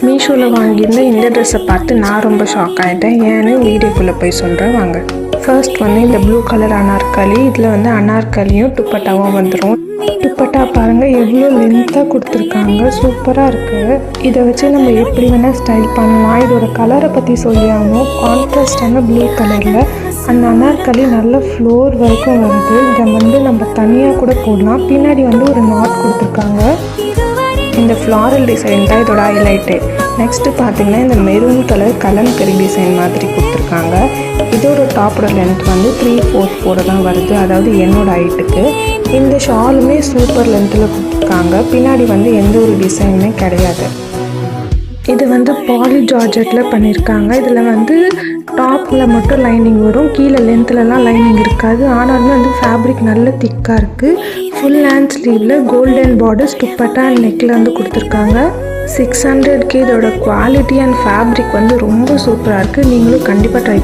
மீஷோவில் வாங்கியிருந்த இந்த ட்ரெஸ்ஸை பார்த்து நான் ரொம்ப ஷாக் ஆகிட்டேன். ஏன்னு வீடியோக்குள்ளே போய் சொல்கிறேன் வாங்க. ஃபர்ஸ்ட் வந்து இந்த ப்ளூ கலர் அனார்கலி, இதில் வந்து அனார்கலியும் துப்பட்டாவும் வந்துடும். துப்பட்டா பாருங்கள் எவ்வளோ லென்த்தாக கொடுத்துருக்காங்க, சூப்பராக இருக்குது. இதை வச்சு நம்ம எப்படி வேணால் ஸ்டைல் பண்ணலாம். இதோட கலரை பற்றி சொல்லியாகணும். கான்ட்ராஸ்டான ப்ளூ கலரில் அந்த அனார்கலி நல்ல ஃப்ளோர் வரைக்கும் வருது. இதை வந்து நம்ம தனியாக கூட போடலாம். பின்னாடி வந்து ஒரு நாட் கொடுத்துருக்காங்க. இந்த ஃப்ளாரல் டிசைன் தான் இதோட ஹைலைட்டு. நெக்ஸ்ட்டு பார்த்திங்கன்னா இந்த மெரூன் கலர் கலம்கரி டிசைன் மாதிரி கொடுத்துருக்காங்க. இதோட டாப்போட லென்த் வந்து 3/4 தான் வருது, அதாவது என்னோட ஹைட்டுக்கு. இந்த ஷாலுமே சூப்பர் லென்த்தில் கொடுத்துருக்காங்க. பின்னாடி வந்து எந்த ஒரு டிசைனுமே கிடையாது. இது வந்து பாலி ஜார்ஜெட்டில் பண்ணியிருக்காங்க. இதில் வந்து டாப்பில் மட்டும் லைனிங் வரும், கீழே லென்த்துலலாம் லைனிங் இருக்காது. ஆனாலுமே வந்து ஃபேப்ரிக் நல்ல திக்காக இருக்குது. ஃபுல் ஹேண்ட் ஸ்லீவில் கோல்டன் பார்டர்ஸ் துப்பட்டா அண்ட் நெக்கில் வந்து கொடுத்துருக்காங்க. 600க்கு இதோட குவாலிட்டி அண்ட் ஃபேப்ரிக் வந்து ரொம்ப சூப்பராக இருக்குது. நீங்களும் கண்டிப்பாக ட்ரை